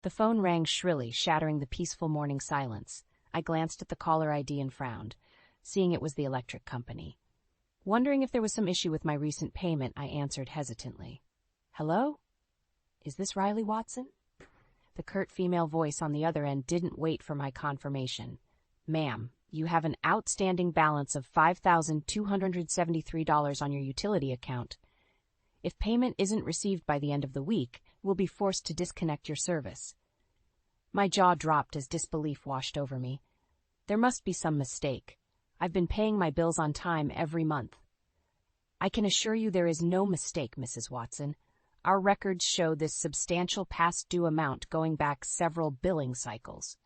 The phone rang shrilly, shattering the peaceful morning silence. I glanced at the caller ID and frowned, seeing it was the electric company. Wondering if there was some issue with my recent payment, I answered hesitantly. Hello? Is this Riley Watson? The curt female voice on the other end didn't wait for my confirmation. Ma'am, you have an outstanding balance of $5,273 on your utility account. If payment isn't received by the end of the week, we'll be forced to disconnect your service. My jaw dropped as disbelief washed over me. There must be some mistake. I've been paying my bills on time every month. I can assure you there is no mistake, Mrs. Watson. Our records show this substantial past due amount going back several billing cycles.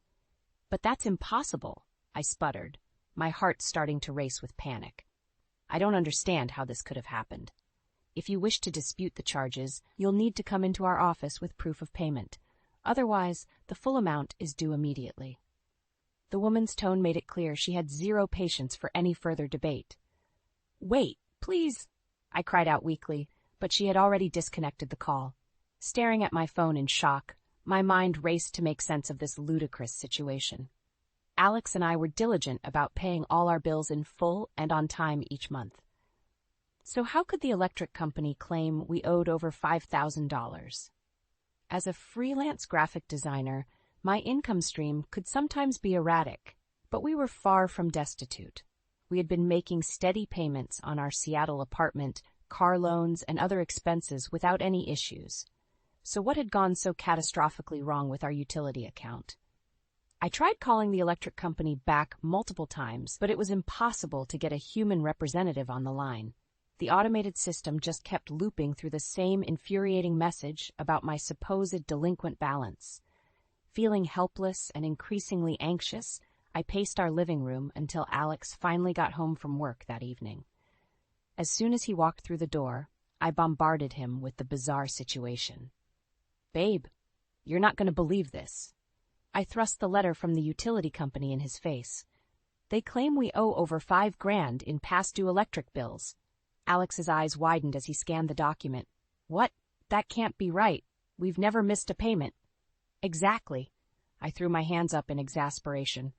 But that's impossible, I sputtered, my heart starting to race with panic. I don't understand how this could have happened. If you wish to dispute the charges, you'll need to come into our office with proof of payment. Otherwise, the full amount is due immediately. The woman's tone made it clear she had zero patience for any further debate. Wait, please, I cried out weakly, but she had already disconnected the call. Staring at my phone in shock, my mind raced to make sense of this ludicrous situation. Alex and I were diligent about paying all our bills in full and on time each month. So how could the electric company claim we owed over $5,000? As a freelance graphic designer, my income stream could sometimes be erratic, but we were far from destitute. We had been making steady payments on our Seattle apartment, car loans, and other expenses without any issues. So what had gone so catastrophically wrong with our utility account? I tried calling the electric company back multiple times, but it was impossible to get a human representative on the line. The automated system just kept looping through the same infuriating message about my supposed delinquent balance. Feeling helpless and increasingly anxious, I paced our living room until Alex finally got home from work that evening. As soon as he walked through the door, I bombarded him with the bizarre situation. Babe, you're not going to believe this. I thrust the letter from the utility company in his face. They claim we owe over $5,000 in past due electric bills. Alex's eyes widened as he scanned the document. What? That can't be right. We've never missed a payment. Exactly. I threw my hands up in exasperation.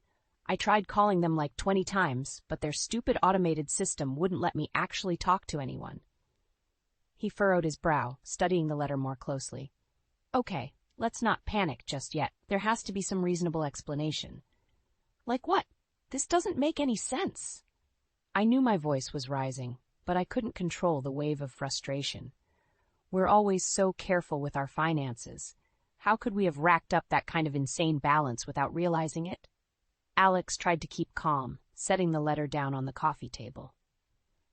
I tried calling them like 20 times, but their stupid automated system wouldn't let me actually talk to anyone. He furrowed his brow, studying the letter more closely. Okay, let's not panic just yet. There has to be some reasonable explanation. Like what? This doesn't make any sense. I knew my voice was rising, but I couldn't control the wave of frustration. We're always so careful with our finances. How could we have racked up that kind of insane balance without realizing it? Alex tried to keep calm, setting the letter down on the coffee table.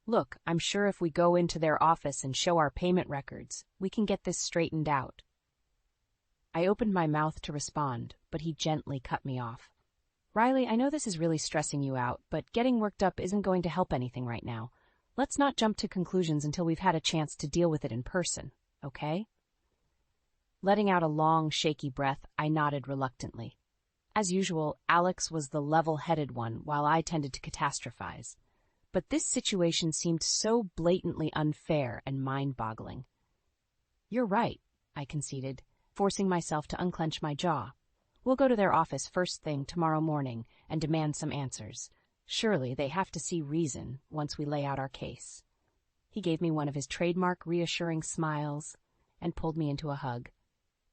Look, I'm sure if we go into their office and show our payment records, we can get this straightened out. I opened my mouth to respond, but he gently cut me off. Riley, I know this is really stressing you out, but getting worked up isn't going to help anything right now. Let's not jump to conclusions until we've had a chance to deal with it in person, okay? Letting out a long, shaky breath, I nodded reluctantly. As usual, Alex was the level-headed one, while I tended to catastrophize. But this situation seemed so blatantly unfair and mind-boggling. You're right, I conceded, forcing myself to unclench my jaw. We'll go to their office first thing tomorrow morning and demand some answers. Surely they have to see reason once we lay out our case. He gave me one of his trademark reassuring smiles and pulled me into a hug.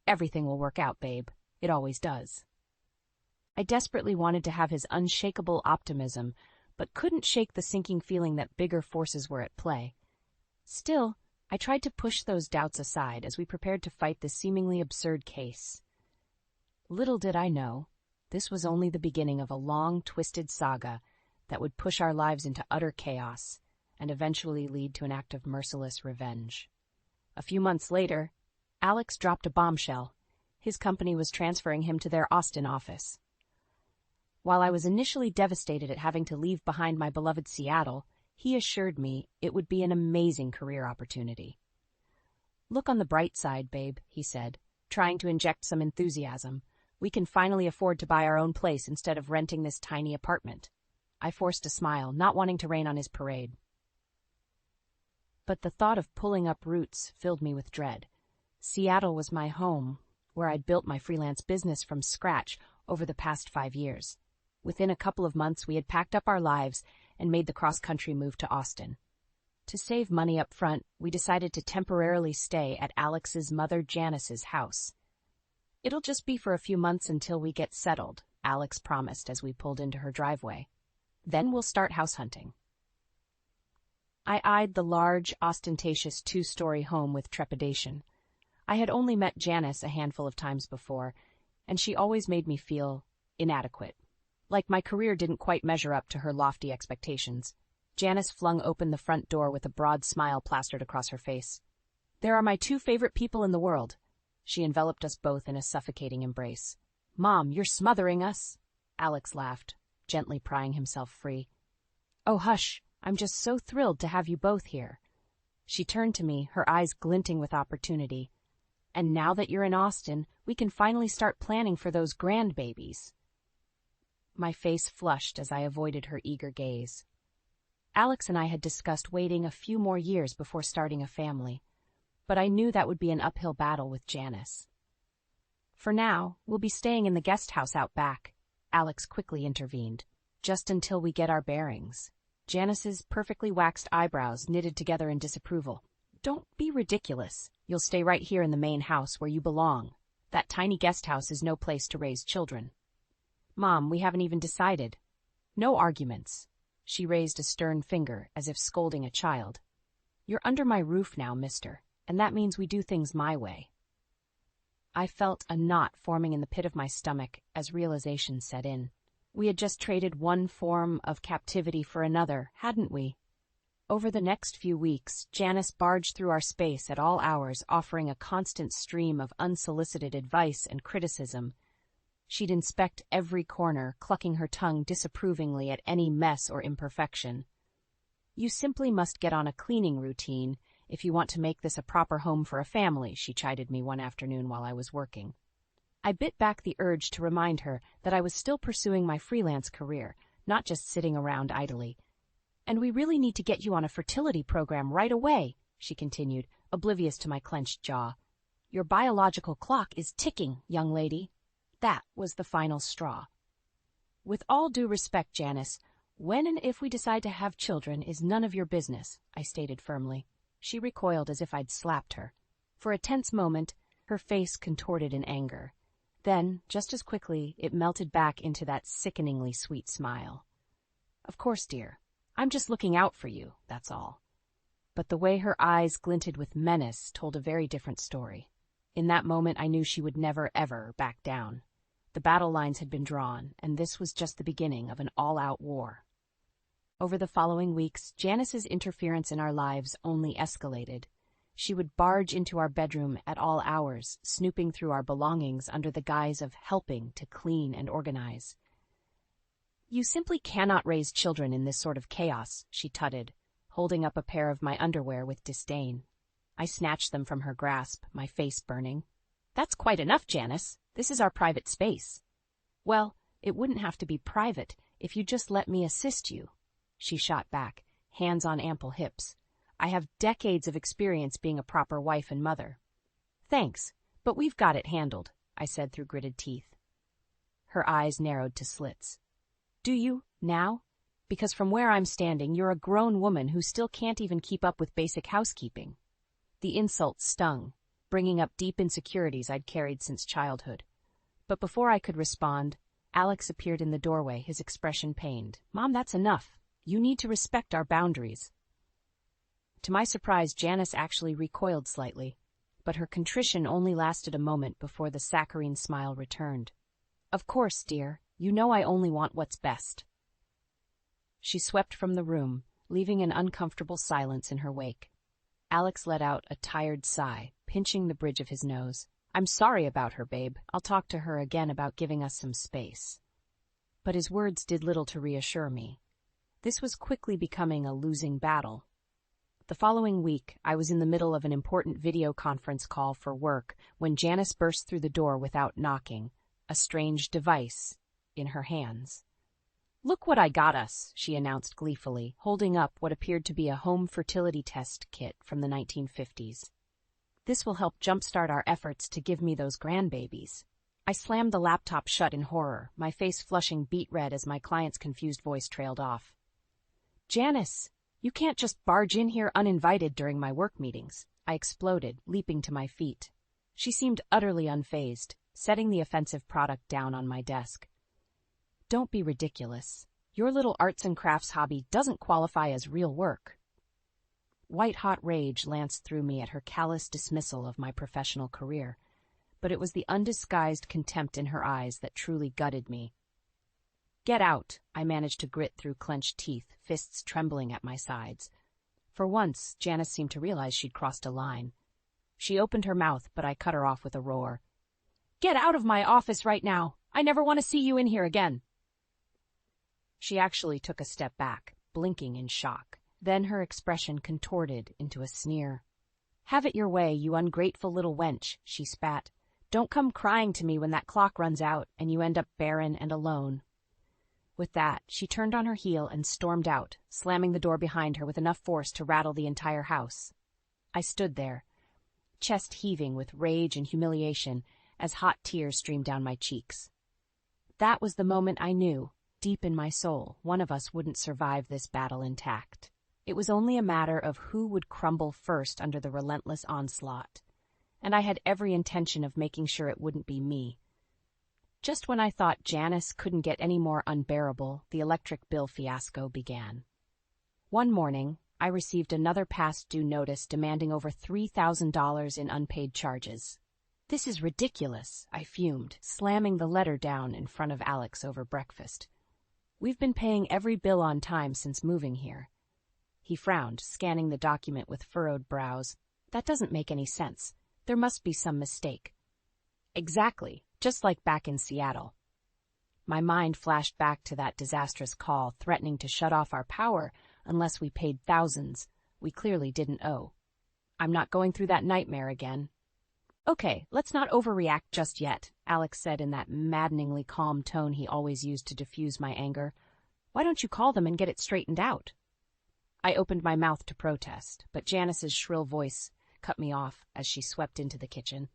Everything will work out, babe. It always does. I desperately wanted to have his unshakable optimism, but couldn't shake the sinking feeling that bigger forces were at play. Still, I tried to push those doubts aside as we prepared to fight this seemingly absurd case. Little did I know, this was only the beginning of a long, twisted saga that would push our lives into utter chaos and eventually lead to an act of merciless revenge. A few months later, Alex dropped a bombshell. His company was transferring him to their Austin office. While I was initially devastated at having to leave behind my beloved Seattle, he assured me it would be an amazing career opportunity. Look on the bright side, babe, he said, trying to inject some enthusiasm. We can finally afford to buy our own place instead of renting this tiny apartment. I forced a smile, not wanting to rain on his parade. But the thought of pulling up roots filled me with dread. Seattle was my home, where I'd built my freelance business from scratch over the past 5 years. Within a couple of months, we had packed up our lives and made the cross-country move to Austin. To save money up front, we decided to temporarily stay at Alex's mother Janice's house. "It'll just be for a few months until we get settled," Alex promised as we pulled into her driveway. "Then we'll start house hunting." I eyed the large, ostentatious 2-story home with trepidation. I had only met Janice a handful of times before, and she always made me feel inadequate, like my career didn't quite measure up to her lofty expectations. Janice flung open the front door with a broad smile plastered across her face. "There are my 2 favorite people in the world." She enveloped us both in a suffocating embrace. "Mom, you're smothering us." Alex laughed, gently prying himself free. "Oh, hush, I'm just so thrilled to have you both here." She turned to me, her eyes glinting with opportunity. "And now that you're in Austin, we can finally start planning for those grandbabies." My face flushed as I avoided her eager gaze. Alex and I had discussed waiting a few more years before starting a family, but I knew that would be an uphill battle with Janice. "For now, we'll be staying in the guest house out back," Alex quickly intervened, "just until we get our bearings." Janice's perfectly waxed eyebrows knitted together in disapproval. "Don't be ridiculous. You'll stay right here in the main house where you belong. That tiny guest house is no place to raise children." "Mom, we haven't even decided." "No arguments." She raised a stern finger as if scolding a child. "You're under my roof now, mister, and that means we do things my way." I felt a knot forming in the pit of my stomach as realization set in. We had just traded one form of captivity for another, hadn't we? Over the next few weeks, Janice barged through our space at all hours, offering a constant stream of unsolicited advice and criticism. She'd inspect every corner, clucking her tongue disapprovingly at any mess or imperfection. "You simply must get on a cleaning routine if you want to make this a proper home for a family," she chided me one afternoon while I was working. I bit back the urge to remind her that I was still pursuing my freelance career, not just sitting around idly. "And we really need to get you on a fertility program right away," she continued, oblivious to my clenched jaw. "Your biological clock is ticking, young lady." That was the final straw. "With all due respect, Janice, when and if we decide to have children is none of your business," I stated firmly. She recoiled as if I'd slapped her. For a tense moment, her face contorted in anger. Then, just as quickly, it melted back into that sickeningly sweet smile. "Of course, dear. I'm just looking out for you, that's all." But the way her eyes glinted with menace told a very different story. In that moment, I knew she would never, ever back down. The battle lines had been drawn, and this was just the beginning of an all-out war. Over the following weeks, Janice's interference in our lives only escalated. She would barge into our bedroom at all hours, snooping through our belongings under the guise of helping to clean and organize. "You simply cannot raise children in this sort of chaos," she tutted, holding up a pair of my underwear with disdain. I snatched them from her grasp, my face burning. "That's quite enough, Janice. This is our private space." "Well, it wouldn't have to be private if you just let me assist you," she shot back, hands on ample hips. "I have decades of experience being a proper wife and mother." "Thanks, but we've got it handled," I said through gritted teeth. Her eyes narrowed to slits. "Do you, now? Because from where I'm standing, you're a grown woman who still can't even keep up with basic housekeeping." The insult stung, bringing up deep insecurities I'd carried since childhood. But before I could respond, Alex appeared in the doorway, his expression pained. "Mom, that's enough. You need to respect our boundaries." To my surprise, Janice actually recoiled slightly, but her contrition only lasted a moment before the saccharine smile returned. "Of course, dear. You know I only want what's best." She swept from the room, leaving an uncomfortable silence in her wake. Alex let out a tired sigh, pinching the bridge of his nose. "I'm sorry about her, babe. I'll talk to her again about giving us some space." But his words did little to reassure me. This was quickly becoming a losing battle. The following week, I was in the middle of an important video conference call for work when Janice burst through the door without knocking, a strange device in her hands. "Look what I got us," she announced gleefully, holding up what appeared to be a home fertility test kit from the 1950s. This will help jumpstart our efforts to give me those grandbabies. I slammed the laptop shut in horror, my face flushing beet red as my client's confused voice trailed off. Janice, you can't just barge in here uninvited during my work meetings, I exploded, leaping to my feet. She seemed utterly unfazed, setting the offensive product down on my desk. Don't be ridiculous. Your little arts and crafts hobby doesn't qualify as real work. White-hot rage lanced through me at her callous dismissal of my professional career, but it was the undisguised contempt in her eyes that truly gutted me. Get out, I managed to grit through clenched teeth, fists trembling at my sides. For once, Janice seemed to realize she'd crossed a line. She opened her mouth, but I cut her off with a roar. Get out of my office right now! I never want to see you in here again! She actually took a step back, blinking in shock. Then her expression contorted into a sneer. Have it your way, you ungrateful little wench, she spat. Don't come crying to me when that clock runs out and you end up barren and alone. With that, she turned on her heel and stormed out, slamming the door behind her with enough force to rattle the entire house. I stood there, chest heaving with rage and humiliation as hot tears streamed down my cheeks. That was the moment I knew, deep in my soul, one of us wouldn't survive this battle intact. It was only a matter of who would crumble first under the relentless onslaught, and I had every intention of making sure it wouldn't be me. Just when I thought Janice couldn't get any more unbearable, the electric bill fiasco began. One morning, I received another past due notice demanding over $3,000 in unpaid charges. This is ridiculous, I fumed, slamming the letter down in front of Alex over breakfast. We've been paying every bill on time since moving here. He frowned, scanning the document with furrowed brows. That doesn't make any sense. There must be some mistake. Exactly, just like back in Seattle. My mind flashed back to that disastrous call threatening to shut off our power unless we paid thousands we clearly didn't owe. I'm not going through that nightmare again. Okay, let's not overreact just yet, Alex said in that maddeningly calm tone he always used to diffuse my anger. Why don't you call them and get it straightened out? I opened my mouth to protest, but Janice's shrill voice cut me off as she swept into the kitchen.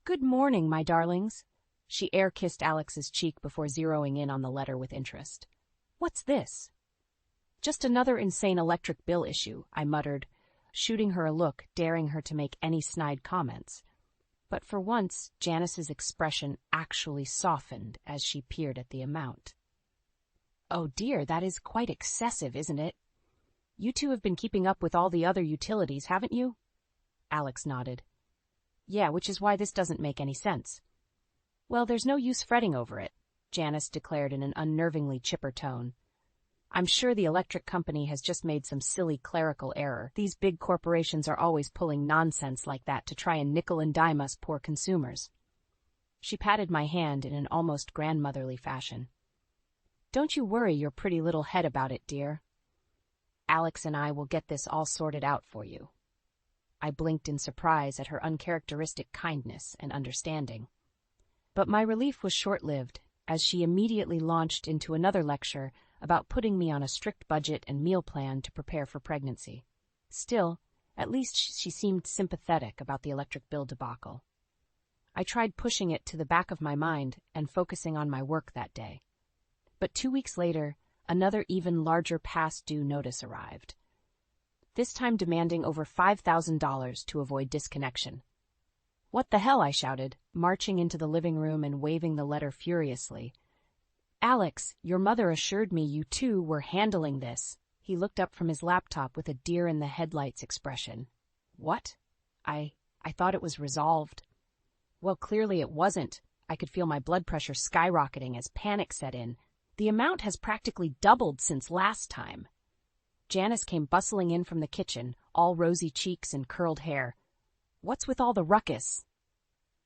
Good morning, my darlings. She air-kissed Alex's cheek before zeroing in on the letter with interest. What's this? Just another insane electric bill issue, I muttered, shooting her a look, daring her to make any snide comments. But for once, Janice's expression actually softened as she peered at the amount. Oh dear, that is quite excessive, isn't it? You two have been keeping up with all the other utilities, haven't you? Alex nodded. Yeah, which is why this doesn't make any sense. Well, there's no use fretting over it, Janice declared in an unnervingly chipper tone. I'm sure the electric company has just made some silly clerical error. These big corporations are always pulling nonsense like that to try and nickel and dime us poor consumers. She patted my hand in an almost grandmotherly fashion. Don't you worry your pretty little head about it, dear. Alex and I will get this all sorted out for you. I blinked in surprise at her uncharacteristic kindness and understanding. But my relief was short-lived, as she immediately launched into another lecture about putting me on a strict budget and meal plan to prepare for pregnancy. Still, at least she seemed sympathetic about the electric bill debacle. I tried pushing it to the back of my mind and focusing on my work that day. But 2 weeks later, another even larger past due notice arrived, this time demanding over $5,000 to avoid disconnection. What the hell, I shouted, marching into the living room and waving the letter furiously. Alex, your mother assured me you two were handling this. He looked up from his laptop with a deer-in-the-headlights expression. What? I thought it was resolved. Well, clearly it wasn't. I could feel my blood pressure skyrocketing as panic set in. The amount has practically doubled since last time. Janice came bustling in from the kitchen, all rosy cheeks and curled hair. What's with all the ruckus?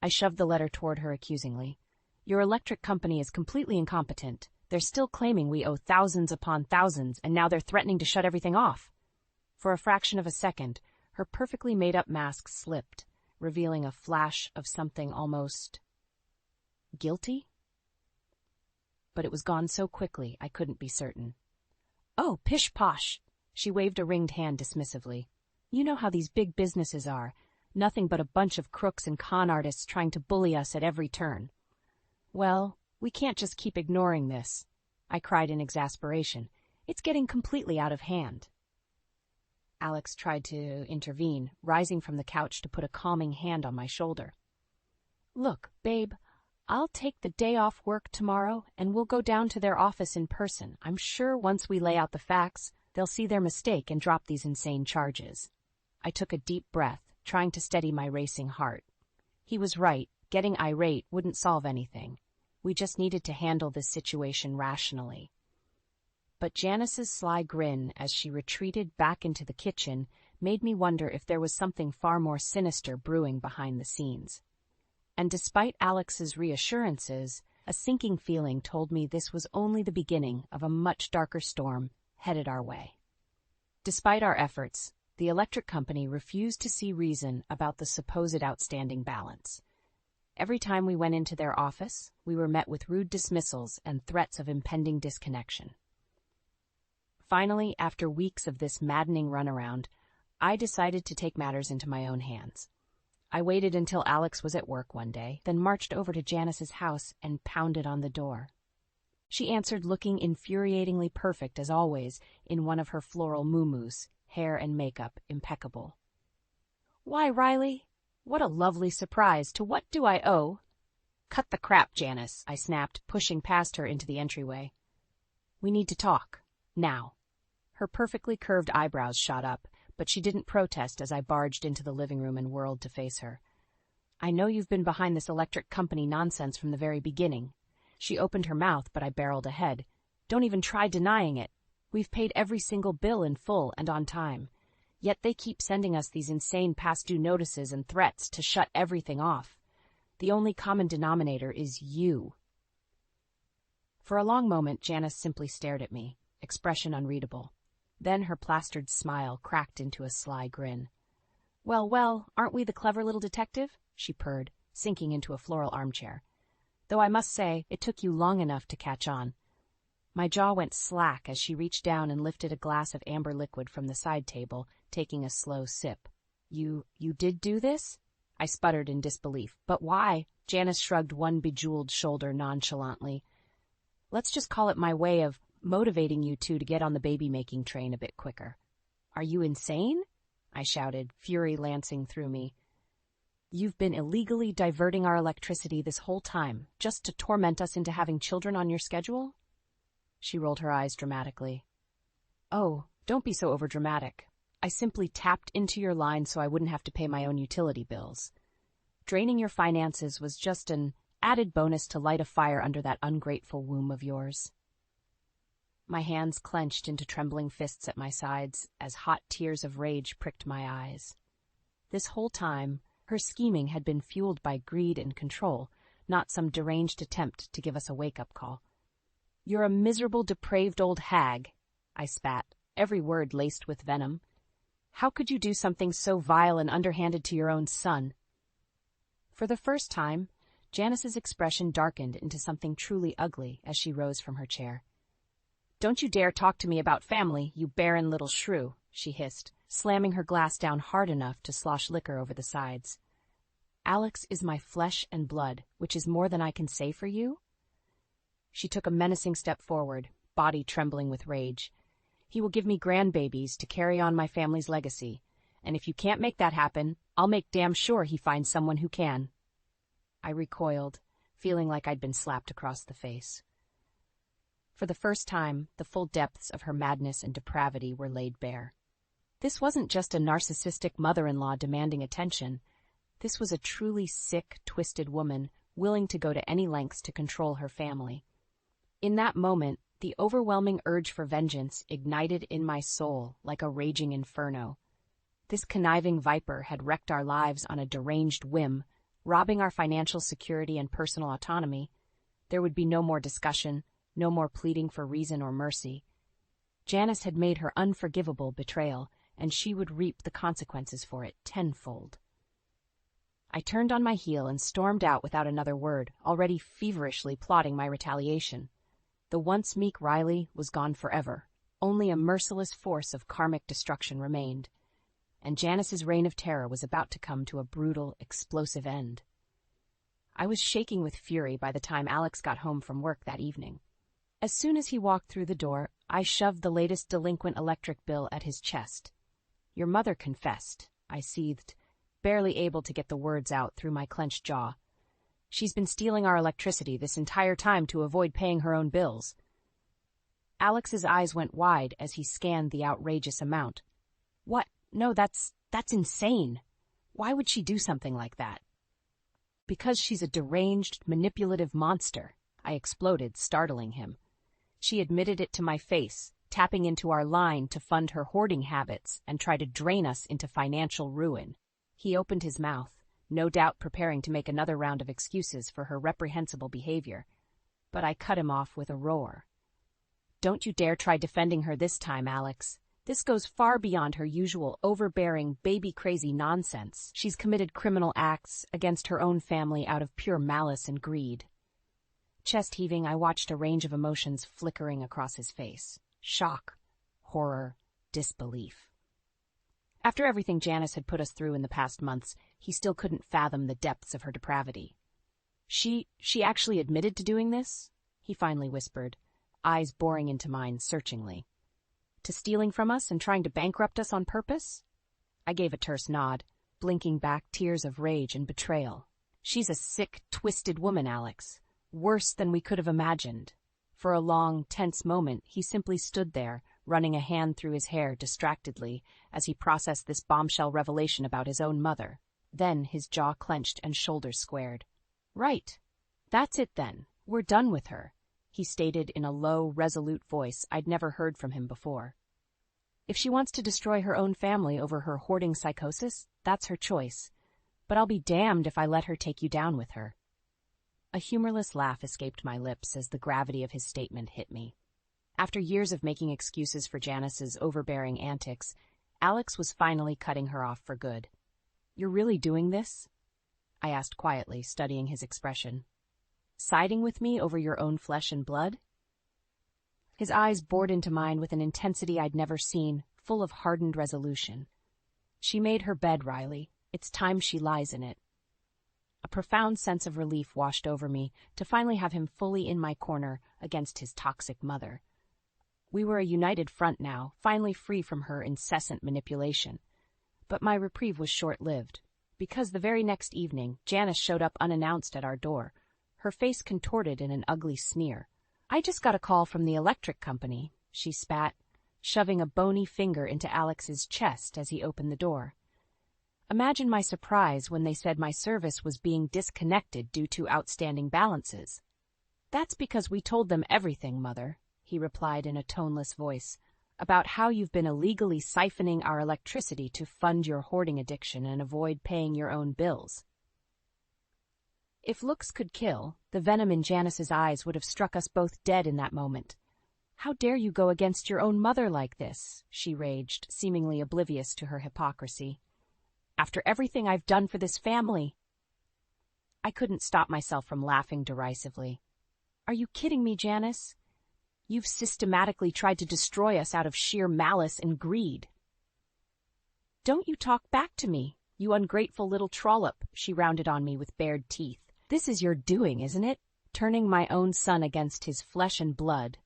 I shoved the letter toward her accusingly. Your electric company is completely incompetent. They're still claiming we owe thousands upon thousands, and now they're threatening to shut everything off. For a fraction of a second, her perfectly made-up mask slipped, revealing a flash of something almost guilty? But it was gone so quickly I couldn't be certain. Oh, pish-posh! She waved a ringed hand dismissively. You know how these big businesses are. Nothing but a bunch of crooks and con artists trying to bully us at every turn. Well, we can't just keep ignoring this, I cried in exasperation. It's getting completely out of hand. Alex tried to intervene, rising from the couch to put a calming hand on my shoulder. Look, babe, I'll take the day off work tomorrow and we'll go down to their office in person. I'm sure once we lay out the facts, they'll see their mistake and drop these insane charges. I took a deep breath, trying to steady my racing heart. He was right. Getting irate wouldn't solve anything. We just needed to handle this situation rationally. But Janice's sly grin as she retreated back into the kitchen made me wonder if there was something far more sinister brewing behind the scenes. And despite Alex's reassurances, a sinking feeling told me this was only the beginning of a much darker storm headed our way. Despite our efforts, the electric company refused to see reason about the supposed outstanding balance. Every time we went into their office, we were met with rude dismissals and threats of impending disconnection. Finally, after weeks of this maddening runaround, I decided to take matters into my own hands. I waited until Alex was at work one day, then marched over to Janice's house and pounded on the door. She answered looking infuriatingly perfect as always in one of her floral muumuus, hair and makeup impeccable. "Why, Riley? What a lovely surprise. To what do I owe?" "Cut the crap, Janice," I snapped, pushing past her into the entryway. "We need to talk. Now." Her perfectly curved eyebrows shot up, but she didn't protest as I barged into the living room and whirled to face her. "I know you've been behind this electric company nonsense from the very beginning." She opened her mouth, but I barreled ahead. "Don't even try denying it. We've paid every single bill in full and on time. Yet they keep sending us these insane past due notices and threats to shut everything off. The only common denominator is you." For a long moment, Janice simply stared at me, expression unreadable. Then her plastered smile cracked into a sly grin. Well, aren't we the clever little detective?" she purred, sinking into a floral armchair. "Though I must say, it took you long enough to catch on." My jaw went slack as she reached down and lifted a glass of amber liquid from the side table, taking a slow sip. You did do this?" I sputtered in disbelief. "But why?" Janice shrugged one bejeweled shoulder nonchalantly. "Let's just call it my way of motivating you two to get on the baby-making train a bit quicker." "Are you insane?" I shouted, fury lancing through me. "You've been illegally diverting our electricity this whole time, just to torment us into having children on your schedule?" She rolled her eyes dramatically. "Oh, don't be so overdramatic. I simply tapped into your line so I wouldn't have to pay my own utility bills. Draining your finances was just an added bonus to light a fire under that ungrateful womb of yours." My hands clenched into trembling fists at my sides as hot tears of rage pricked my eyes. This whole time, her scheming had been fueled by greed and control, not some deranged attempt to give us a wake-up call. "You're a miserable, depraved old hag," I spat, every word laced with venom. "How could you do something so vile and underhanded to your own son?" For the first time, Janice's expression darkened into something truly ugly as she rose from her chair. "Don't you dare talk to me about family, you barren little shrew," she hissed, slamming her glass down hard enough to slosh liquor over the sides. "Alex is my flesh and blood, which is more than I can say for you?" She took a menacing step forward, body trembling with rage. "He will give me grandbabies to carry on my family's legacy, and if you can't make that happen, I'll make damn sure he finds someone who can." I recoiled, feeling like I'd been slapped across the face. For the first time, the full depths of her madness and depravity were laid bare. This wasn't just a narcissistic mother-in-law demanding attention. This was a truly sick, twisted woman willing to go to any lengths to control her family. In that moment, the overwhelming urge for vengeance ignited in my soul like a raging inferno. This conniving viper had wrecked our lives on a deranged whim, robbing our financial security and personal autonomy. There would be no more discussion, no more pleading for reason or mercy. Janice had made her unforgivable betrayal, and she would reap the consequences for it tenfold. I turned on my heel and stormed out without another word, already feverishly plotting my retaliation. The once meek Riley was gone forever. Only a merciless force of karmic destruction remained. and Janice's reign of terror was about to come to a brutal, explosive end. I was shaking with fury by the time Alex got home from work that evening. As soon as he walked through the door, I shoved the latest delinquent electric bill at his chest. "Your mother confessed," I seethed, barely able to get the words out through my clenched jaw. "She's been stealing our electricity this entire time to avoid paying her own bills." Alex's eyes went wide as he scanned the outrageous amount. "What? No, that's insane. Why would she do something like that?" "Because she's a deranged, manipulative monster," I exploded, startling him. "She admitted it to my face, tapping into our line to fund her hoarding habits and try to drain us into financial ruin." He opened his mouth, no doubt preparing to make another round of excuses for her reprehensible behavior, but I cut him off with a roar. "Don't you dare try defending her this time, Alex. This goes far beyond her usual overbearing, baby-crazy nonsense. She's committed criminal acts against her own family out of pure malice and greed." Chest heaving, I watched a range of emotions flickering across his face. Shock, horror, disbelief. After everything Janice had put us through in the past months, he still couldn't fathom the depths of her depravity. She actually admitted to doing this?" he finally whispered, eyes boring into mine searchingly. "To stealing from us and trying to bankrupt us on purpose?" I gave a terse nod, blinking back tears of rage and betrayal. "She's a sick, twisted woman, Alex. Worse than we could have imagined." For a long, tense moment, he simply stood there, running a hand through his hair distractedly as he processed this bombshell revelation about his own mother. Then his jaw clenched and shoulders squared. "Right. That's it then. We're done with her," he stated in a low, resolute voice I'd never heard from him before. "If she wants to destroy her own family over her hoarding psychosis, that's her choice. But I'll be damned if I let her take you down with her." A humorless laugh escaped my lips as the gravity of his statement hit me. After years of making excuses for Janice's overbearing antics, Alex was finally cutting her off for good. "You're really doing this?" I asked quietly, studying his expression. "Siding with me over your own flesh and blood?" His eyes bored into mine with an intensity I'd never seen, full of hardened resolution. "She made her bed, Riley. It's time she lies in it." A profound sense of relief washed over me to finally have him fully in my corner against his toxic mother. We were a united front now, finally free from her incessant manipulation. But my reprieve was short-lived, because the very next evening, Janice showed up unannounced at our door, her face contorted in an ugly sneer. "I just got a call from the electric company," she spat, shoving a bony finger into Alex's chest as he opened the door. Imagine my surprise when they said my service was being disconnected due to outstanding balances. "That's because we told them everything, Mother," he replied in a toneless voice, "about how you've been illegally siphoning our electricity to fund your hoarding addiction and avoid paying your own bills." If looks could kill, the venom in Janice's eyes would have struck us both dead in that moment. "How dare you go against your own mother like this?" she raged, seemingly oblivious to her hypocrisy. "After everything I've done for this family." I couldn't stop myself from laughing derisively. "Are you kidding me, Janice? You've systematically tried to destroy us out of sheer malice and greed." "Don't you talk back to me, you ungrateful little trollop," she rounded on me with bared teeth. "This is your doing, isn't it? Turning my own son against his flesh and blood."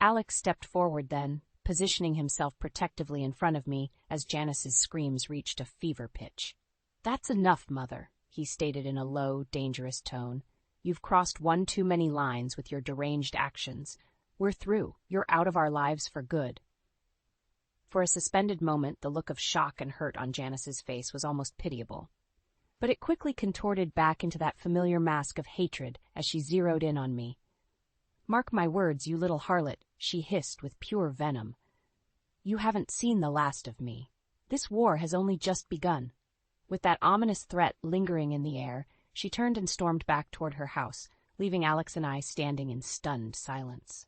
Alex stepped forward then, positioning himself protectively in front of me as Janice's screams reached a fever pitch. "That's enough, Mother," he stated in a low, dangerous tone. "You've crossed one too many lines with your deranged actions. We're through. You're out of our lives for good." For a suspended moment, the look of shock and hurt on Janice's face was almost pitiable. But it quickly contorted back into that familiar mask of hatred as she zeroed in on me. "Mark my words, you little harlot," she hissed with pure venom. "You haven't seen the last of me. This war has only just begun." With that ominous threat lingering in the air, she turned and stormed back toward her house, leaving Alex and I standing in stunned silence.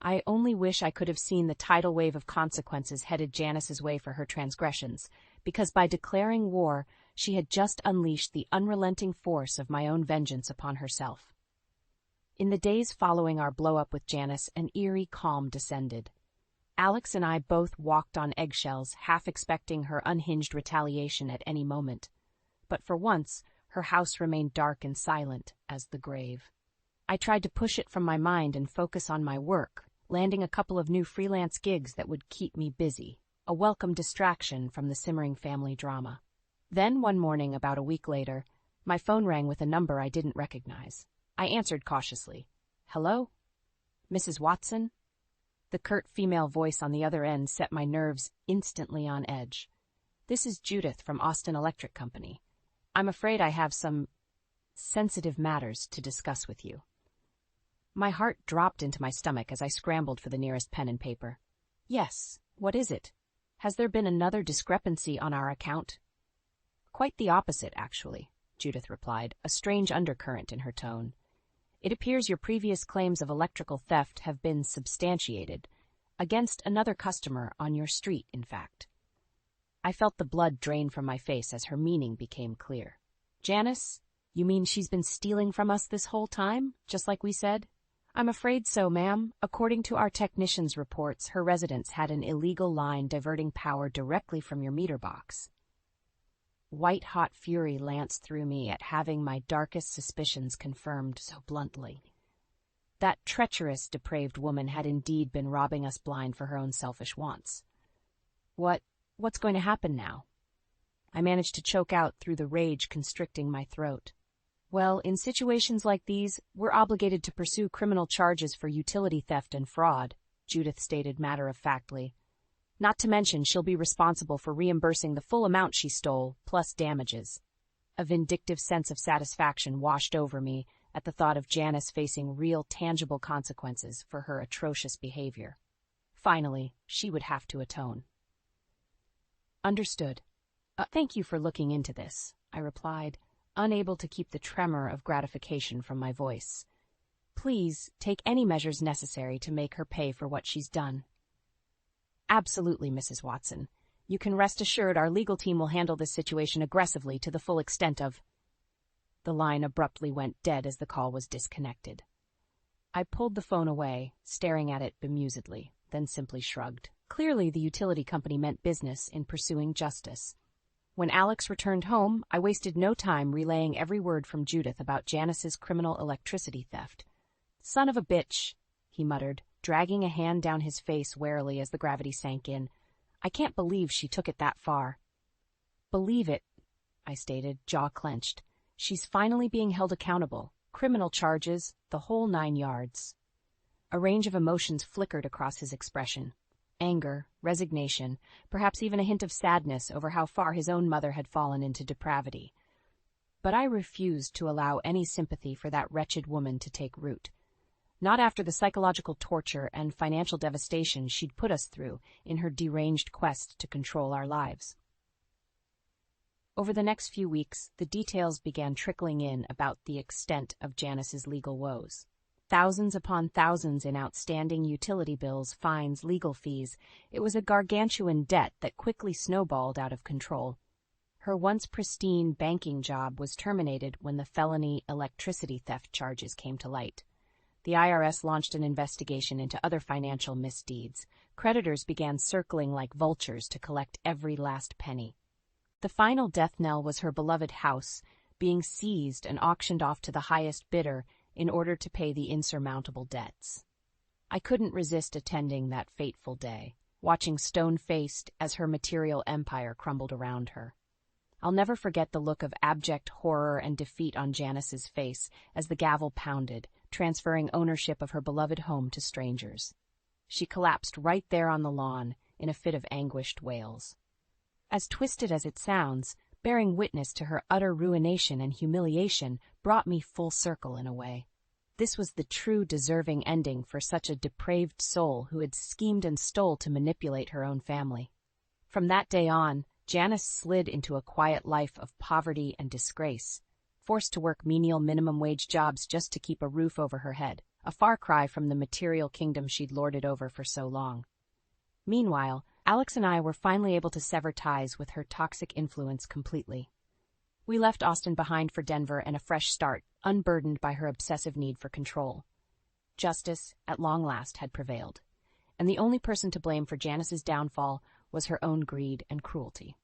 I only wish I could have seen the tidal wave of consequences headed Janice's way for her transgressions, because by declaring war, she had just unleashed the unrelenting force of my own vengeance upon herself. In the days following our blow-up with Janice, an eerie calm descended. Alex and I both walked on eggshells, half expecting her unhinged retaliation at any moment. But for once, her house remained dark and silent as the grave. I tried to push it from my mind and focus on my work, landing a couple of new freelance gigs that would keep me busy, a welcome distraction from the simmering family drama. Then, one morning about a week later, my phone rang with a number I didn't recognize. I answered cautiously. "Hello? Mrs. Watson?" The curt female voice on the other end set my nerves instantly on edge. "This is Judith from Austin Electric Company. I'm afraid I have some sensitive matters to discuss with you." My heart dropped into my stomach as I scrambled for the nearest pen and paper. "Yes, what is it? Has there been another discrepancy on our account?" "Quite the opposite, actually," Judith replied, a strange undercurrent in her tone. "It appears your previous claims of electrical theft have been substantiated, against another customer on your street, in fact." I felt the blood drain from my face as her meaning became clear. "Janice, you mean she's been stealing from us this whole time, just like we said?" "I'm afraid so, ma'am. According to our technicians' reports, her residence had an illegal line diverting power directly from your meter box." White-hot fury lanced through me at having my darkest suspicions confirmed so bluntly. That treacherous, depraved woman had indeed been robbing us blind for her own selfish wants. What's going to happen now?" I managed to choke out through the rage constricting my throat. "Well, in situations like these, we're obligated to pursue criminal charges for utility theft and fraud," Judith stated matter-of-factly. "Not to mention she'll be responsible for reimbursing the full amount she stole, plus damages." A vindictive sense of satisfaction washed over me at the thought of Janice facing real, tangible consequences for her atrocious behavior. Finally, she would have to atone. "Understood. Thank you for looking into this," I replied, unable to keep the tremor of gratification from my voice. "Please take any measures necessary to make her pay for what she's done." "Absolutely, Mrs. Watson. You can rest assured our legal team will handle this situation aggressively to the full extent of—" The line abruptly went dead as the call was disconnected. I pulled the phone away, staring at it bemusedly, then simply shrugged. Clearly, the utility company meant business in pursuing justice. When Alex returned home, I wasted no time relaying every word from Judith about Janice's criminal electricity theft. "Son of a bitch," he muttered, dragging a hand down his face warily as the gravity sank in. "I can't believe she took it that far." "Believe it," I stated, jaw clenched. "She's finally being held accountable. Criminal charges, the whole 9 yards." A range of emotions flickered across his expression. Anger, resignation, perhaps even a hint of sadness over how far his own mother had fallen into depravity. But I refused to allow any sympathy for that wretched woman to take root. Not after the psychological torture and financial devastation she'd put us through in her deranged quest to control our lives. Over the next few weeks, the details began trickling in about the extent of Janice's legal woes. Thousands upon thousands in outstanding utility bills, fines, legal fees. It was a gargantuan debt that quickly snowballed out of control. Her once pristine banking job was terminated when the felony electricity theft charges came to light. The IRS launched an investigation into other financial misdeeds. Creditors began circling like vultures to collect every last penny. The final death knell was her beloved house, being seized and auctioned off to the highest bidder in order to pay the insurmountable debts. I couldn't resist attending that fateful day, watching stone-faced as her material empire crumbled around her. I'll never forget the look of abject horror and defeat on Janice's face as the gavel pounded, transferring ownership of her beloved home to strangers. She collapsed right there on the lawn in a fit of anguished wails. As twisted as it sounds, bearing witness to her utter ruination and humiliation brought me full circle in a way. This was the true deserving ending for such a depraved soul who had schemed and stole to manipulate her own family. From that day on, Janice slid into a quiet life of poverty and disgrace, forced to work menial minimum-wage jobs just to keep a roof over her head, a far cry from the material kingdom she'd lorded over for so long. Meanwhile, Alex and I were finally able to sever ties with her toxic influence completely. We left Austin behind for Denver and a fresh start, unburdened by her obsessive need for control. Justice, at long last, had prevailed. and the only person to blame for Janice's downfall was her own greed and cruelty.